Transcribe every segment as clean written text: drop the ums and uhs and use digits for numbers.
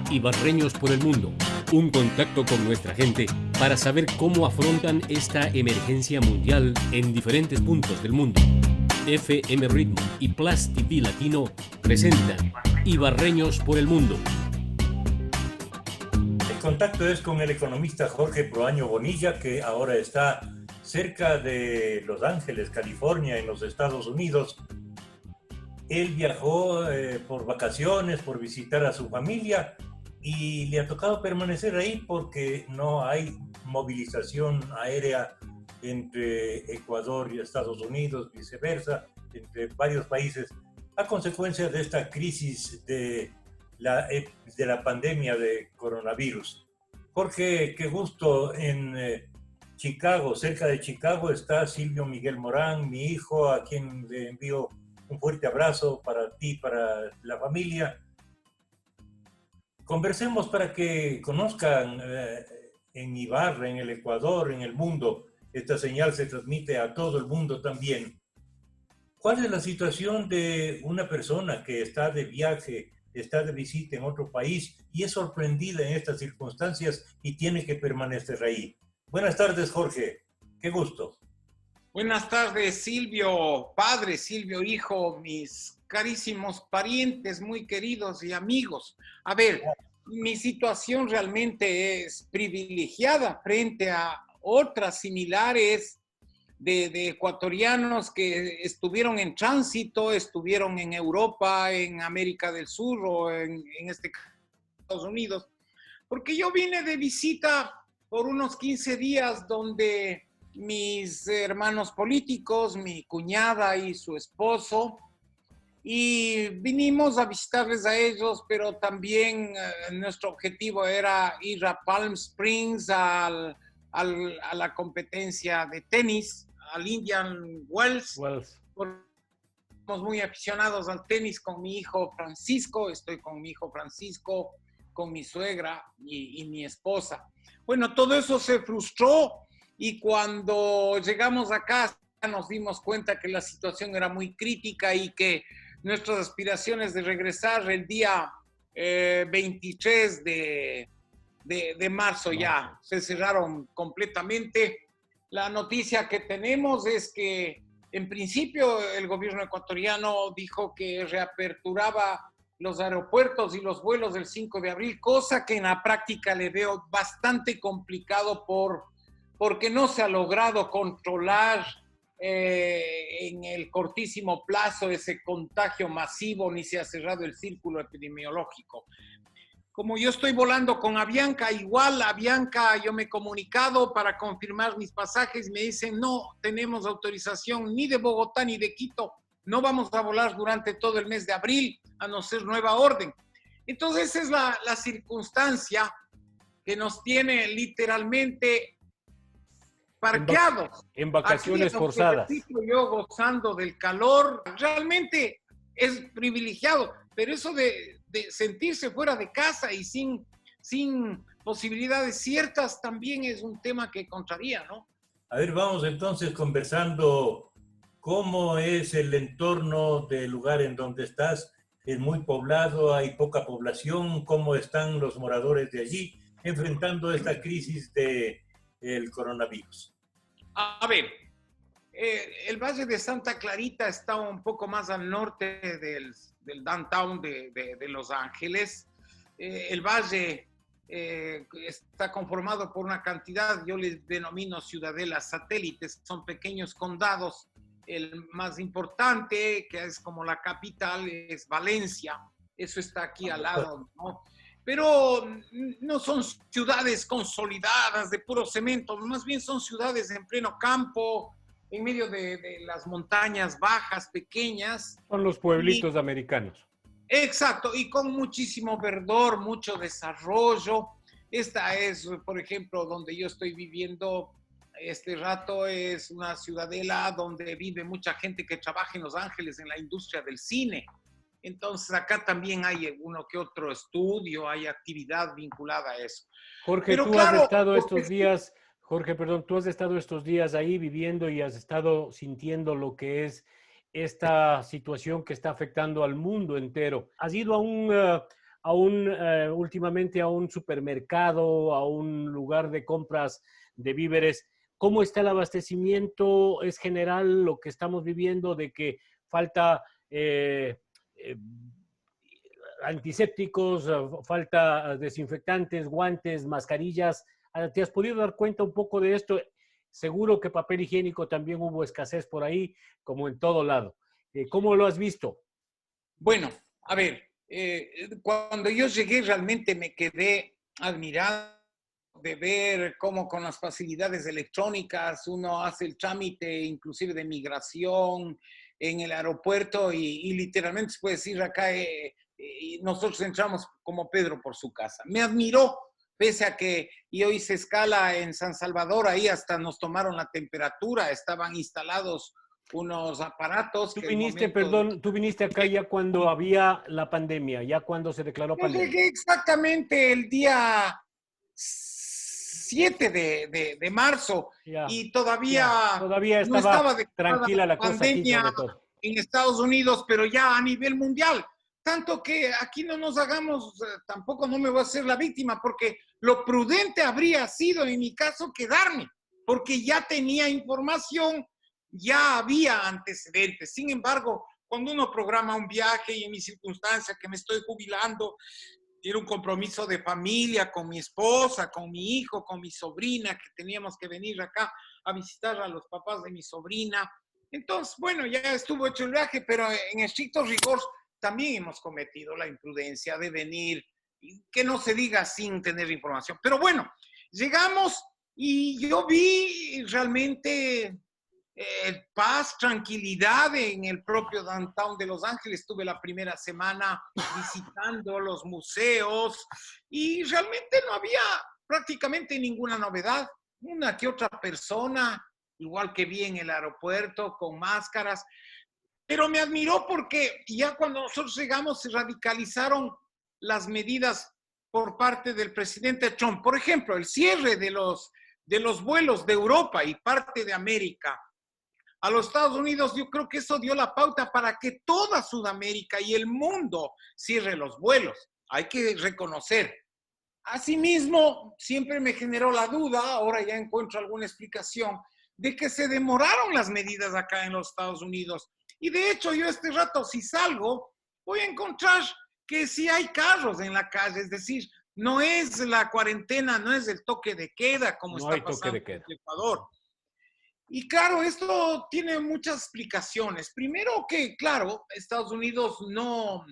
Ibarreños por el Mundo, un contacto con nuestra gente para saber cómo afrontan esta emergencia mundial en diferentes puntos del mundo. FM Ritmo y Plus TV Latino presentan Ibarreños por el Mundo. El contacto es con el economista Jorge Proaño Bonilla, que ahora está cerca de Los Ángeles, California, en los Estados Unidos. Él viajó por vacaciones, por visitar a su familia, y le ha tocado permanecer ahí porque no hay movilización aérea entre Ecuador y Estados Unidos, viceversa, entre varios países, a consecuencia de esta crisis de la pandemia de coronavirus. Jorge, qué gusto. En Chicago, cerca de Chicago, está Silvio Miguel Morán, mi hijo, a quien le envío un fuerte abrazo para ti, para la familia. Conversemos para que conozcan en Ibarra, en el Ecuador, en el mundo. Esta señal se transmite a todo el mundo también. ¿Cuál es la situación de una persona que está de viaje, está de visita en otro país y es sorprendida en estas circunstancias y tiene que permanecer ahí? Buenas tardes, Jorge. Qué gusto. Buenas tardes, Silvio, padre, Silvio, hijo, mis carísimos parientes, muy queridos y amigos. A ver, mi situación realmente es privilegiada frente a otras similares de ecuatorianos que estuvieron en tránsito, estuvieron en Europa, en América del Sur o en este caso, Estados Unidos, porque yo vine de visita por unos 15 días donde mis hermanos políticos, mi cuñada y su esposo, y vinimos a visitarles a ellos, pero también nuestro objetivo era ir a Palm Springs a la competencia de tenis, al Indian Wells. Somos muy aficionados al tenis con mi hijo Francisco, estoy con mi hijo Francisco, con mi suegra y mi esposa. Bueno, todo eso se frustró. Y cuando llegamos acá nos dimos cuenta que la situación era muy crítica y que nuestras aspiraciones de regresar el día 23 de marzo ya se cerraron completamente. La noticia que tenemos es que en principio el gobierno ecuatoriano dijo que reaperturaba los aeropuertos y los vuelos del 5 de abril, cosa que en la práctica le veo bastante complicado porque no se ha logrado controlar en el cortísimo plazo ese contagio masivo, ni se ha cerrado el círculo epidemiológico. Como yo estoy volando con Avianca, igual Avianca, yo me he comunicado para confirmar mis pasajes, me dicen no tenemos autorización ni de Bogotá ni de Quito, no vamos a volar durante todo el mes de abril, a no ser nueva orden. Entonces esa es la circunstancia que nos tiene literalmente parqueados. En vacaciones forzadas. Yo gozando del calor, realmente es privilegiado, pero eso de sentirse fuera de casa y sin posibilidades ciertas también es un tema que contraría, ¿no? A ver, vamos entonces conversando cómo es el entorno del lugar en donde estás. Es muy poblado, hay poca población. ¿Cómo están los moradores de allí enfrentando esta crisis del coronavirus? A ver, el Valle de Santa Clarita está un poco más al norte del downtown de Los Ángeles. El valle está conformado por una cantidad, yo les denomino ciudadelas satélites, son pequeños condados. El más importante, que es como la capital, es Valencia. Eso está aquí al lado, ¿no? Pero no son ciudades consolidadas de puro cemento, más bien son ciudades en pleno campo, en medio de las montañas bajas, pequeñas. Son los pueblitos americanos. Exacto, y con muchísimo verdor, mucho desarrollo. Esta es, por ejemplo, donde yo estoy viviendo este rato, es una ciudadela donde vive mucha gente que trabaja en Los Ángeles en la industria del cine. Entonces acá también hay uno que otro estudio, hay actividad vinculada a eso. Jorge, Pero tú claro, has estado estos días, Jorge, perdón, tú has estado estos días ahí viviendo y has estado sintiendo lo que es esta situación que está afectando al mundo entero. ¿Has ido a últimamente a un supermercado, a un lugar de compras de víveres, ¿cómo está el abastecimiento? ¿Es general lo que estamos viviendo de que falta antisépticos, falta desinfectantes, guantes, mascarillas? ¿Te has podido dar cuenta un poco de esto? Seguro que papel higiénico también hubo escasez por ahí, como en todo lado. ¿Cómo lo has visto? Bueno, a ver, cuando yo llegué realmente me quedé admirado de ver cómo con las facilidades electrónicas uno hace el trámite inclusive de migración en el aeropuerto y literalmente se puede decir acá, y nosotros entramos como Pedro por su casa. Me admiró, pese a que yo hice escala en San Salvador, ahí hasta nos tomaron la temperatura, estaban instalados unos aparatos. Tú viniste, perdón, tú viniste acá ya cuando había la pandemia, ya cuando se declaró pandemia. Llegué exactamente el día 7 de marzo y todavía estaba, no estaba tranquila la cosa aquí, sobre todo. En Estados Unidos, pero ya a nivel mundial. Tanto que aquí no nos hagamos, tampoco no me voy a hacer la víctima, porque lo prudente habría sido en mi caso quedarme, porque ya tenía información, ya había antecedentes. Sin embargo, cuando uno programa un viaje y en mi circunstancia que me estoy jubilando, tiene un compromiso de familia con mi esposa, con mi hijo, con mi sobrina, que teníamos que venir acá a visitar a los papás de mi sobrina. Entonces, bueno, ya estuvo hecho el viaje, pero en estricto rigor también hemos cometido la imprudencia de venir, que no se diga sin tener información. Pero bueno, llegamos y yo vi realmente paz, tranquilidad en el propio downtown de Los Ángeles. Estuve la primera semana visitando los museos y realmente no había prácticamente ninguna novedad. Una que otra persona, igual que vi en el aeropuerto, con máscaras. Pero me admiró porque ya cuando nosotros llegamos se radicalizaron las medidas por parte del presidente Trump. Por ejemplo, el cierre de los vuelos de Europa y parte de América a los Estados Unidos. Yo creo que eso dio la pauta para que toda Sudamérica y el mundo cierre los vuelos. Hay que reconocer. Asimismo, siempre me generó la duda, ahora ya encuentro alguna explicación, de que se demoraron las medidas acá en los Estados Unidos. Y de hecho, yo este rato, si salgo, voy a encontrar que sí hay carros en la calle. Es decir, no es la cuarentena, no es el toque de queda como está pasando en Ecuador. Y claro, esto tiene muchas explicaciones. Primero que, claro, Estados Unidos no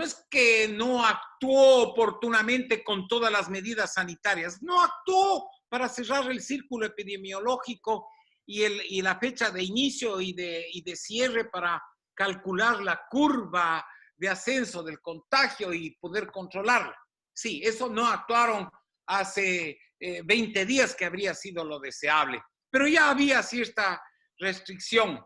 es que no actuó oportunamente con todas las medidas sanitarias, no actuó para cerrar el círculo epidemiológico y la fecha de inicio y de cierre para calcular la curva de ascenso del contagio y poder controlarla. Sí, eso no actuaron hace 20 días, que habría sido lo deseable. Pero ya había cierta restricción.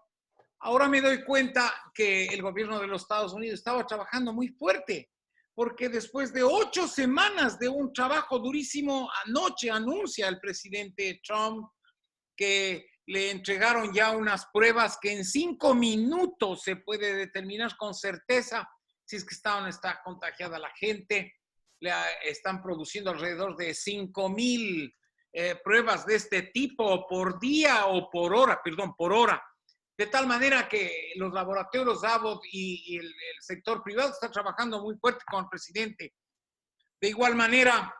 Ahora me doy cuenta que el gobierno de los Estados Unidos estaba trabajando muy fuerte, porque después de 8 semanas de un trabajo durísimo, anoche anuncia el presidente Trump que le entregaron ya unas pruebas que en 5 minutos se puede determinar con certeza si es que está o no está contagiada la gente. Están produciendo alrededor de 5,000 pruebas de este tipo por día o por hora, por hora. De tal manera que los laboratorios Abbott y el sector privado está trabajando muy fuerte con el presidente. De igual manera,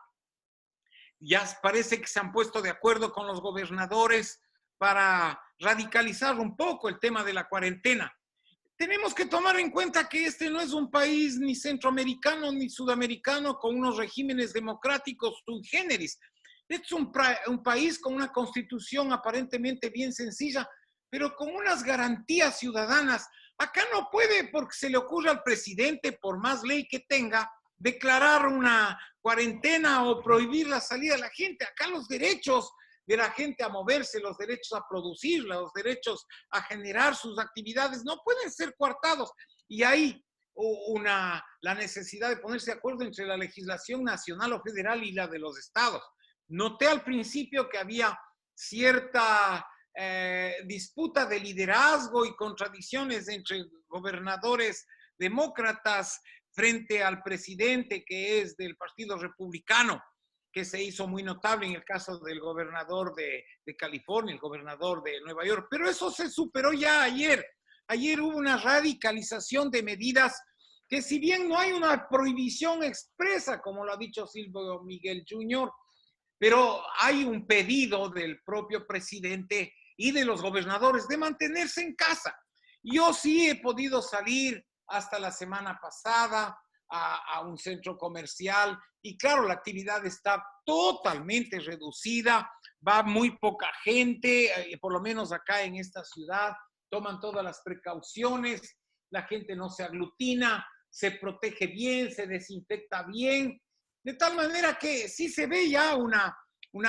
ya parece que se han puesto de acuerdo con los gobernadores para radicalizar un poco el tema de la cuarentena. Tenemos que tomar en cuenta que este no es un país ni centroamericano ni sudamericano con unos regímenes democráticos sui generis. Es un país con una constitución aparentemente bien sencilla, pero con unas garantías ciudadanas. Acá no puede, porque se le ocurre al presidente, por más ley que tenga, declarar una cuarentena o prohibir la salida de la gente. Acá los derechos de la gente a moverse, los derechos a producir, los derechos a generar sus actividades no pueden ser coartados. Y hay la necesidad de ponerse de acuerdo entre la legislación nacional o federal y la de los estados. Noté al principio que había cierta disputa de liderazgo y contradicciones entre gobernadores demócratas frente al presidente que es del Partido Republicano, que se hizo muy notable en el caso del gobernador de California, el gobernador de Nueva York. Pero eso se superó ya ayer. Ayer hubo una radicalización de medidas que, si bien no hay una prohibición expresa, como lo ha dicho Silvio Miguel Jr., pero hay un pedido del propio presidente y de los gobernadores de mantenerse en casa. Yo sí he podido salir hasta la semana pasada a un centro comercial y claro, la actividad está totalmente reducida, va muy poca gente, por lo menos acá en esta ciudad, toman todas las precauciones, la gente no se aglutina, se protege bien, se desinfecta bien, de tal manera que sí se ve ya una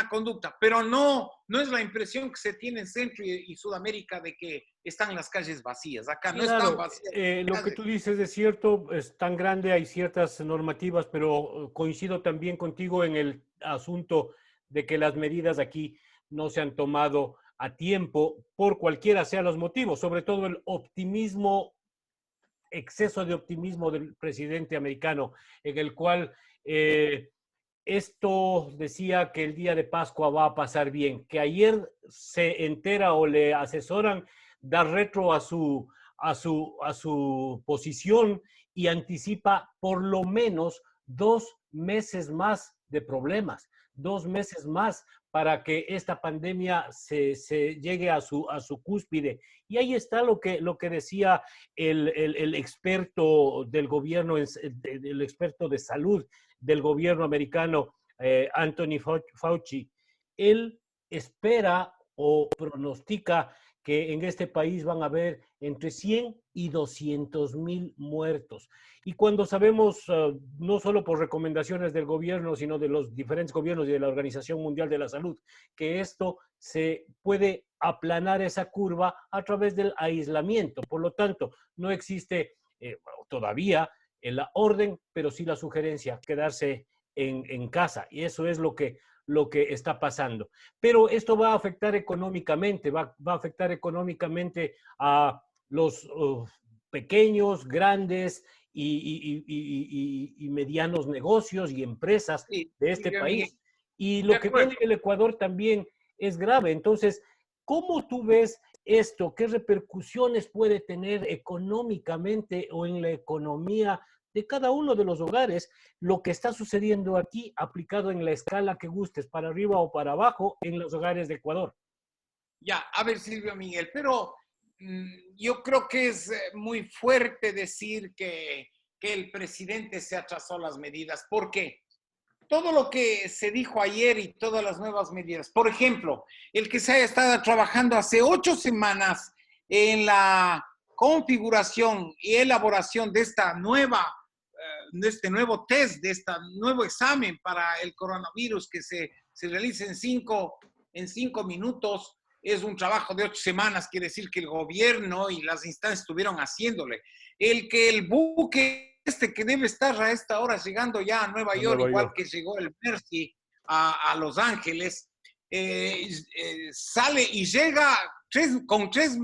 conducta, pero no es la impresión que se tiene en Centro y Sudamérica de que están las calles vacías. Acá no Claro, están vacías. lo que tú dices es cierto, es tan grande, hay ciertas normativas, pero coincido también contigo en el asunto de que las medidas aquí no se han tomado a tiempo por cualquiera sean los motivos, sobre todo el optimismo, exceso de optimismo del presidente americano, en el cual esto decía que el día de Pascua va a pasar bien, que ayer se entera o le asesoran dar retro a su posición y anticipa por lo menos 2 meses más de problemas, 2 meses más para que esta pandemia se llegue a su cúspide. Y ahí está lo que decía el experto del gobierno, el experto de salud del gobierno americano, Anthony Fauci. Él espera o pronostica que en este país van a haber entre 100 y 200,000 muertos. Y cuando sabemos, no solo por recomendaciones del gobierno, sino de los diferentes gobiernos y de la Organización Mundial de la Salud, que esto se puede aplanar esa curva a través del aislamiento. Por lo tanto, no existe todavía la orden, pero sí la sugerencia, quedarse en casa. Y eso es lo que está pasando. Pero esto va a afectar económicamente, va a afectar económicamente a los pequeños, grandes y medianos negocios y empresas de este país. Y lo que viene en el Ecuador también es grave. Entonces, ¿cómo tú ves esto? ¿Qué repercusiones puede tener económicamente o en la economía de cada uno de los hogares lo que está sucediendo aquí, aplicado en la escala que gustes, para arriba o para abajo, en los hogares de Ecuador? Ya, a ver, Silvio Miguel, pero yo creo que es muy fuerte decir que el presidente se atrasó las medidas. ¿Por qué? Todo lo que se dijo ayer y todas las nuevas medidas, por ejemplo, el que se haya estado trabajando hace 8 semanas en la configuración y elaboración de de este nuevo test, de este nuevo examen para el coronavirus que se realiza en 5 minutos, es un trabajo de 8 semanas, quiere decir que el gobierno y las instancias estuvieron haciéndole. El que el buque que debe estar a esta hora llegando ya a Nueva York, igual que llegó el Mercy a Los Ángeles, sale y llega con tres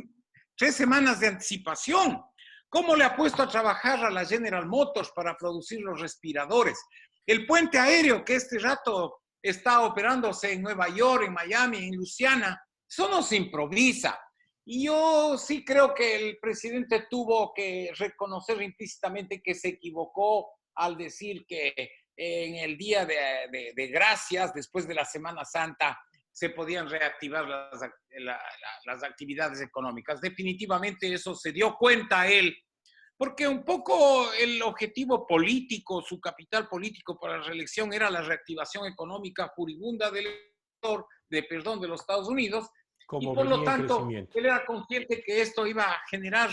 semanas de anticipación. ¿Cómo le ha puesto a trabajar a la General Motors para producir los respiradores? El puente aéreo que este rato está operándose en Nueva York, en Miami, en Luisiana, eso no se improvisa. Y yo sí creo que el presidente tuvo que reconocer implícitamente que se equivocó al decir que en el día de gracias, después de la Semana Santa, se podían reactivar las actividades económicas. Definitivamente eso se dio cuenta él, porque un poco el objetivo político, su capital político para la reelección era la reactivación económica furibunda de los Estados Unidos. Y por lo tanto, él era consciente que esto iba a generar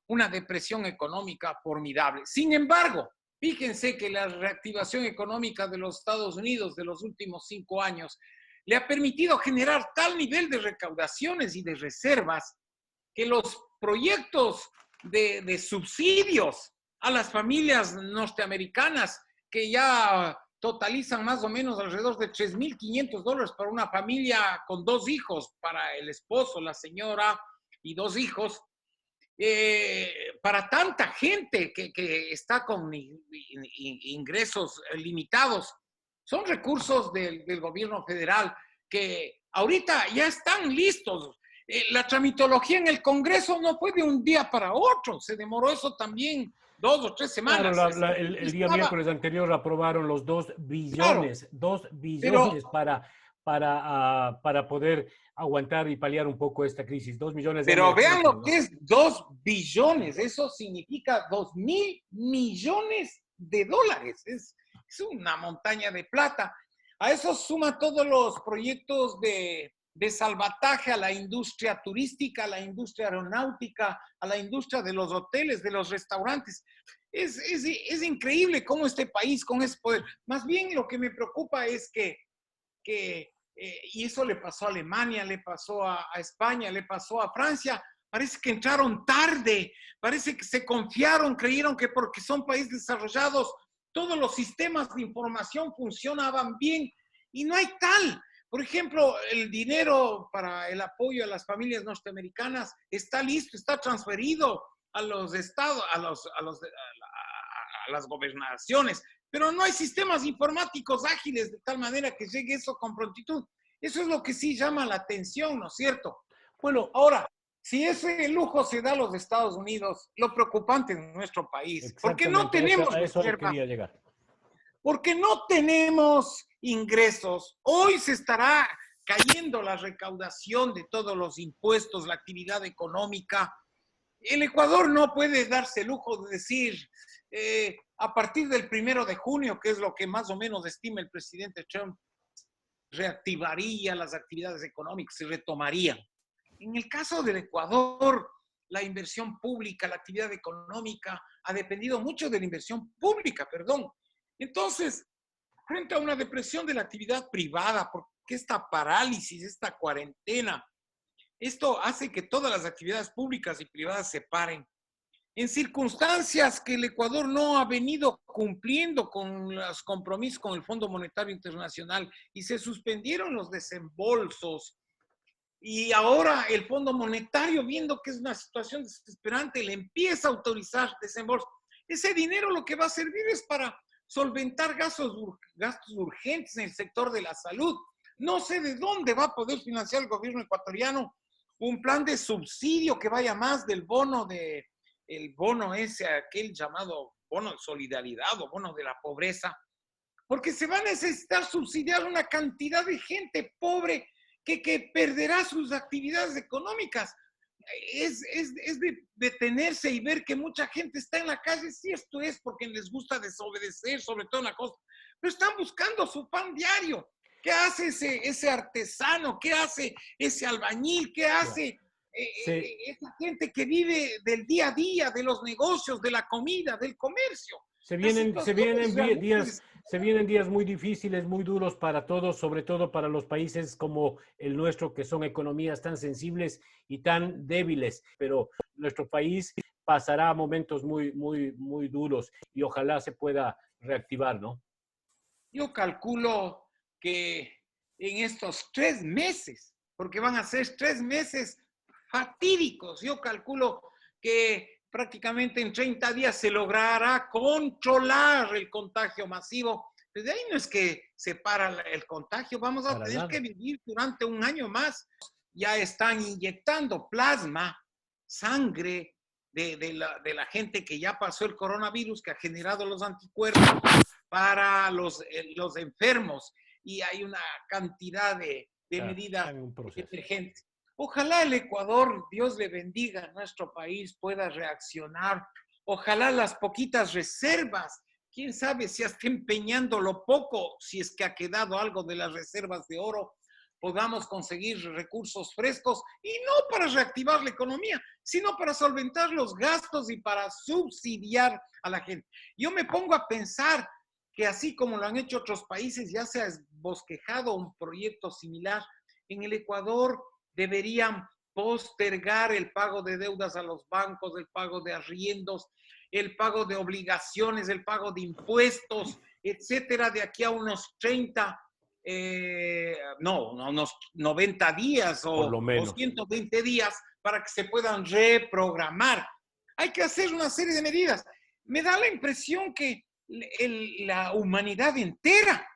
una depresión económica formidable. Sin embargo, fíjense que la reactivación económica de los Estados Unidos de los últimos 5 años le ha permitido generar tal nivel de recaudaciones y de reservas que los proyectos de subsidios a las familias norteamericanas, que ya totalizan más o menos alrededor de $3,500 para una familia con 2 hijos, para el esposo, la señora y 2 hijos, para tanta gente que está con ingresos limitados. Son recursos del gobierno federal que ahorita ya están listos. La tramitología en el Congreso no fue de un día para otro, se demoró eso también 2 o 3 semanas. Claro, el día miércoles anterior aprobaron los 2 billones, claro, 2 billones para poder aguantar y paliar un poco esta crisis. 2 millones de pero vean lo ¿no? que es 2 billones, eso significa 2.000 millones de dólares, es una montaña de plata. A eso suma todos los proyectos de salvataje a la industria turística, a la industria aeronáutica, a la industria de los hoteles, de los restaurantes. Es increíble cómo este país con ese poder. Más bien lo que me preocupa es que y eso le pasó a Alemania, le pasó a España, le pasó a Francia, parece que entraron tarde, parece que se confiaron, creyeron que porque son países desarrollados, todos los sistemas de información funcionaban bien y no hay tal. Por ejemplo, el dinero para el apoyo a las familias norteamericanas está listo, está transferido a los estados, a las gobernaciones, pero no hay sistemas informáticos ágiles de tal manera que llegue eso con prontitud. Eso es lo que sí llama la atención, ¿no es cierto? Bueno, ahora, si ese lujo se da a los Estados Unidos, lo preocupante en nuestro país, porque no tenemos a eso reserva, quería llegar. porque no tenemos ingresos. Hoy se estará cayendo la recaudación de todos los impuestos, la actividad económica. El Ecuador no puede darse el lujo de decir, a partir del 1 de junio, que es lo que más o menos estima el presidente Trump, reactivaría las actividades económicas, se retomarían. En el caso del Ecuador, la inversión pública, la actividad económica ha dependido mucho de la inversión pública, perdón. Entonces, frente a una depresión de la actividad privada, porque esta parálisis, esta cuarentena, esto hace que todas las actividades públicas y privadas se paren. En circunstancias que el Ecuador no ha venido cumpliendo con los compromisos con el Fondo Monetario Internacional y se suspendieron los desembolsos. Y ahora el Fondo Monetario, viendo que es una situación desesperante, le empieza a autorizar desembolsos. Ese dinero lo que va a servir es para solventar gastos urgentes en el sector de la salud. No sé de dónde va a poder financiar el gobierno ecuatoriano un plan de subsidio que vaya más del bono el bono ese, aquel llamado bono de solidaridad o bono de la pobreza, porque se va a necesitar subsidiar una cantidad de gente pobre que perderá sus actividades económicas. Es de detenerse y ver que mucha gente está en la calle, sí, esto es porque les gusta desobedecer, sobre todo en la costa, pero están buscando su pan diario. ¿Qué hace ese artesano? ¿Qué hace ese albañil? ¿Qué hace esa gente que vive del día a día, de los negocios, de la comida, del comercio? Se vienen días muy difíciles, muy duros para todos, sobre todo para los países como el nuestro, que son economías tan sensibles y tan débiles. Pero nuestro país pasará momentos muy, muy, muy duros y ojalá se pueda reactivar, ¿no? Yo calculo que en estos 3 meses, porque van a ser 3 meses fatídicos, yo calculo que prácticamente en 30 días se logrará controlar el contagio masivo. Desde ahí no es que se para el contagio, vamos a tener que vivir durante un año más. Ya están inyectando plasma, sangre de la gente que ya pasó el coronavirus, que ha generado los anticuerpos para los enfermos. Y hay una cantidad de medidas emergentes. Ojalá el Ecuador, Dios le bendiga, nuestro país pueda reaccionar. Ojalá las poquitas reservas, quién sabe si hasta empeñando lo poco, si es que ha quedado algo de las reservas de oro, podamos conseguir recursos frescos y no para reactivar la economía, sino para solventar los gastos y para subsidiar a la gente. Yo me pongo a pensar que así como lo han hecho otros países, ya se ha bosquejado un proyecto similar. En el Ecuador deberían postergar el pago de deudas a los bancos, el pago de arriendos, el pago de obligaciones, el pago de impuestos, etcétera, de aquí a unos 30 unos 90 días Por lo o menos. 120 días para que se puedan reprogramar. Hay que hacer una serie de medidas. Me da la impresión que la humanidad entera,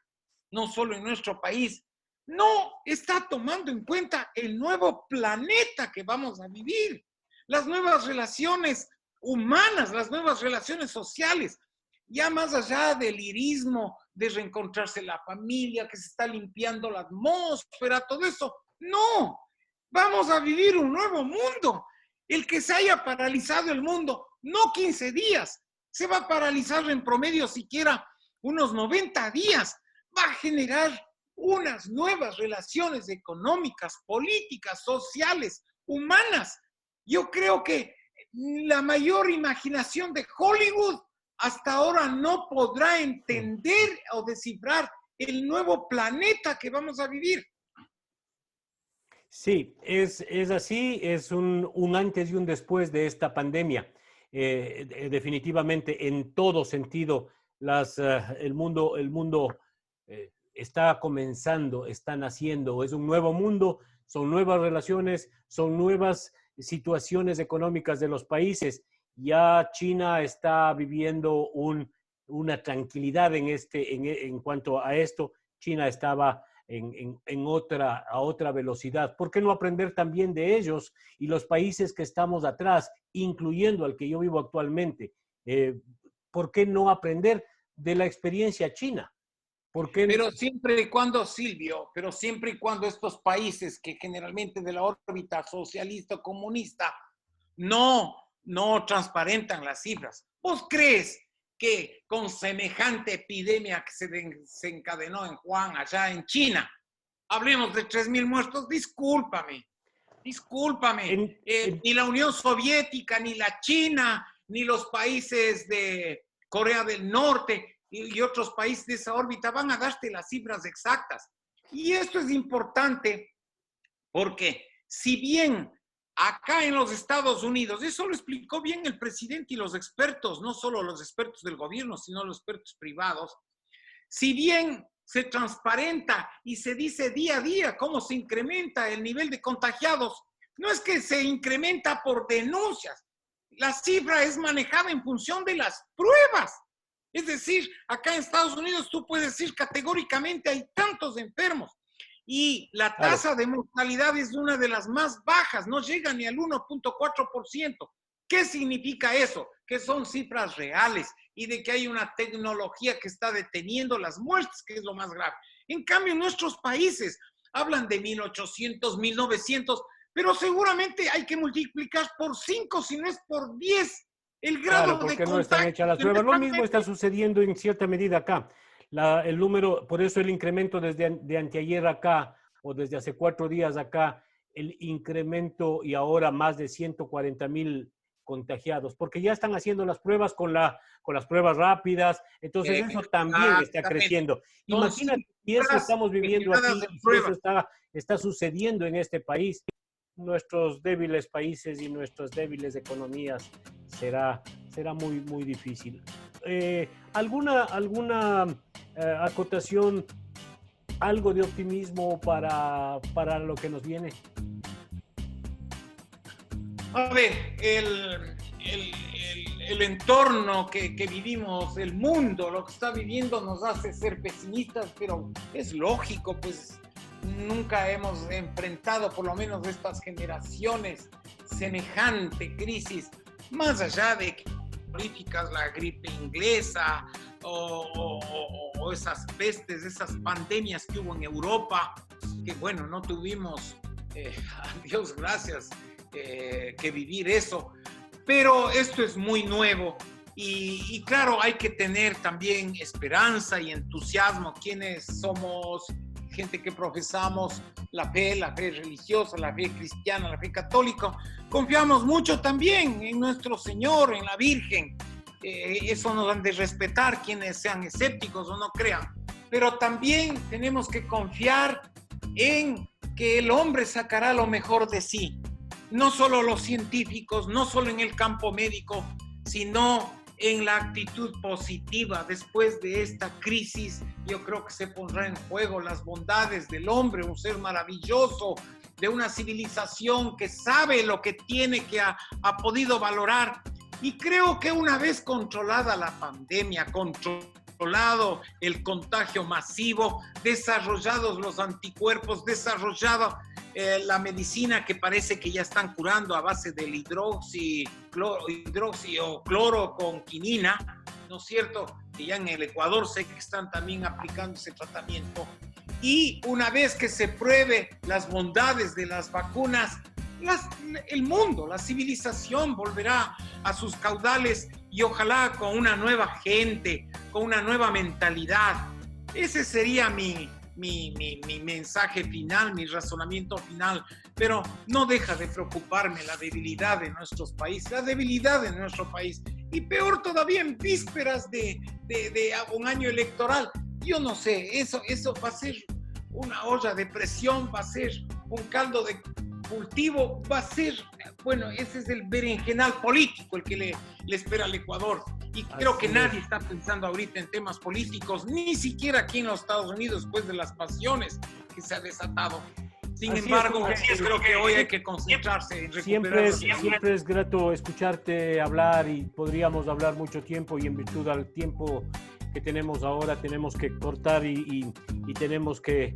no solo en nuestro país, no está tomando en cuenta el nuevo planeta que vamos a vivir, las nuevas relaciones humanas, las nuevas relaciones sociales, ya más allá del lirismo, de reencontrarse la familia, que se está limpiando la atmósfera, todo eso. No, vamos a vivir un nuevo mundo. El que se haya paralizado el mundo, no 15 días, se va a paralizar en promedio siquiera unos 90 días. Va a generar unas nuevas relaciones económicas, políticas, sociales, humanas. Yo creo que la mayor imaginación de Hollywood hasta ahora no podrá entender o descifrar el nuevo planeta que vamos a vivir. Sí, es así, es un antes y un después de esta pandemia. Definitivamente, en todo sentido, el mundo está comenzando, está naciendo, es un nuevo mundo, son nuevas relaciones, son nuevas situaciones económicas de los países. Ya China está viviendo una tranquilidad en cuanto a esto. China estaba a otra velocidad. ¿Por qué no aprender también de ellos y los países que estamos atrás, incluyendo al que yo vivo actualmente? ¿Por qué no aprender de la experiencia china? Pero siempre y cuando, Silvio, pero siempre y cuando estos países que generalmente de la órbita socialista o comunista no transparentan las cifras. ¿Vos crees que con semejante epidemia que se desencadenó en Wuhan, allá en China, hablemos de 3.000 muertos? Discúlpame. Ni la Unión Soviética, ni la China, ni los países de Corea del Norte y otros países de esa órbita van a darte las cifras exactas. Y esto es importante porque si bien acá en los Estados Unidos, eso lo explicó bien el presidente y los expertos, no solo los expertos del gobierno, sino los expertos privados, si bien se transparenta y se dice día a día cómo se incrementa el nivel de contagiados, no es que se incrementa por denuncias, la cifra es manejada en función de las pruebas. Es decir, acá en Estados Unidos tú puedes decir categóricamente hay tantos enfermos y la tasa de mortalidad es una de las más bajas, no llega ni al 1.4%. ¿Qué significa eso? Que son cifras reales y de que hay una tecnología que está deteniendo las muertes, que es lo más grave. En cambio, en nuestros países hablan de 1.800, 1.900, pero seguramente hay que multiplicar por 5, si no es por 10. El grado de porque no están hechas las pruebas. Lo mismo está sucediendo en cierta medida acá. El número, por eso el incremento de anteayer acá, o desde hace 4 días acá, el incremento y ahora más de 140,000 contagiados, porque ya están haciendo las pruebas con las pruebas rápidas, entonces eso también está creciendo. Imagínate si eso estamos viviendo aquí, si eso está sucediendo en este país, nuestros débiles países y nuestras débiles economías será muy, muy difícil. ¿Alguna acotación, algo de optimismo para lo que nos viene? A ver, el entorno que vivimos, el mundo, lo que está viviendo nos hace ser pesimistas, pero es lógico, pues nunca hemos enfrentado, por lo menos de estas generaciones, semejante crisis, más allá de políticas, la gripe inglesa o esas pestes, esas pandemias que hubo en Europa, que bueno, no tuvimos, a Dios gracias, que vivir eso, pero esto es muy nuevo y claro, hay que tener también esperanza y entusiasmo quienes somos gente que profesamos la fe religiosa, la fe cristiana, la fe católica. Confiamos mucho también en nuestro Señor, en la Virgen. Eso nos han de respetar quienes sean escépticos o no crean. Pero también tenemos que confiar en que el hombre sacará lo mejor de sí. No solo los científicos, no solo en el campo médico, sino en la actitud positiva. Después de esta crisis, yo creo que se pondrá en juego las bondades del hombre, un ser maravilloso, de una civilización que sabe lo que tiene, que ha podido valorar. Y creo que una vez controlada la pandemia, controlado el contagio masivo, desarrollados los anticuerpos, desarrollado la medicina que parece que ya están curando a base del hidroxi o cloro con quinina, ¿no es cierto? Que ya en el Ecuador sé que están también aplicando ese tratamiento. Y una vez que se pruebe las bondades de las vacunas, el mundo, la civilización volverá a sus caudales y ojalá con una nueva gente, con una nueva mentalidad. Ese sería mi mensaje final, mi razonamiento final, pero no deja de preocuparme la debilidad de nuestros países, la debilidad de nuestro país, y peor todavía en vísperas de un año electoral. Yo no sé, eso va a ser una olla de presión, va a ser un caldo de cultivo, va a ser, bueno, ese es el berenjenal político el que le espera al Ecuador. Y creo que nadie está pensando ahorita en temas políticos, ni siquiera aquí en los Estados Unidos, después de las pasiones que se ha desatado. Sin embargo, creo que hoy hay que concentrarse en recuperar. Siempre es grato escucharte hablar, y podríamos hablar mucho tiempo, y en virtud del tiempo que tenemos ahora tenemos que cortar y tenemos que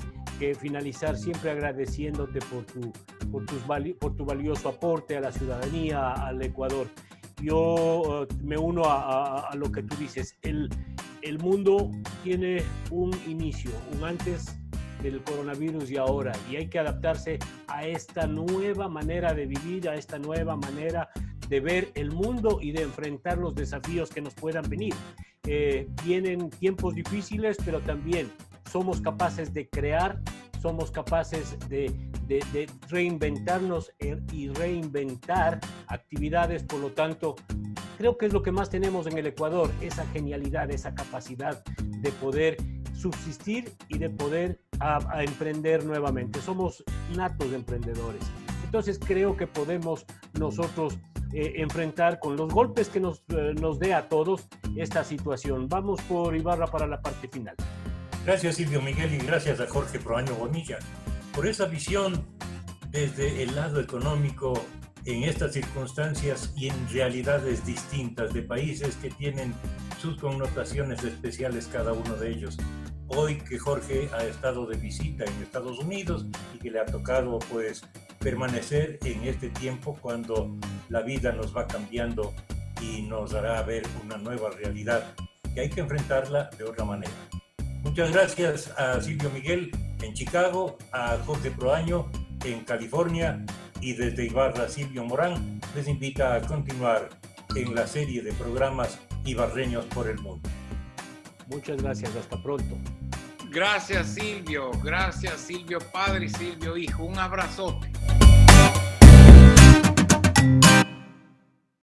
finalizar, siempre agradeciéndote por tu valioso aporte a la ciudadanía, al Ecuador. Yo me uno a lo que tú dices. El mundo tiene un inicio, un antes del coronavirus y ahora, y hay que adaptarse a esta nueva manera de vivir, a esta nueva manera de ver el mundo y de enfrentar los desafíos que nos puedan venir. Vienen tiempos difíciles, pero también somos capaces de crear, somos capaces de reinventarnos y reinventar actividades. Por lo tanto, creo que es lo que más tenemos en el Ecuador, esa genialidad, esa capacidad de poder subsistir y de poder a emprender nuevamente. Somos natos emprendedores. Entonces creo que podemos nosotros enfrentar con los golpes que nos dé a todos esta situación. Vamos por Ibarra para la parte final. Gracias, Silvio Miguel, y gracias a Jorge Proaño Bonilla por esa visión desde el lado económico en estas circunstancias y en realidades distintas de países que tienen sus connotaciones especiales cada uno de ellos. Hoy que Jorge ha estado de visita en Estados Unidos y que le ha tocado pues permanecer en este tiempo cuando la vida nos va cambiando y nos hará ver una nueva realidad que hay que enfrentarla de otra manera. Muchas gracias a Silvio Miguel en Chicago, a Jorge Proaño en California, y desde Ibarra Silvio Morán les invita a continuar en la serie de programas Ibarreños por el Mundo. Muchas gracias, hasta pronto. Gracias Silvio padre y Silvio hijo, un abrazote.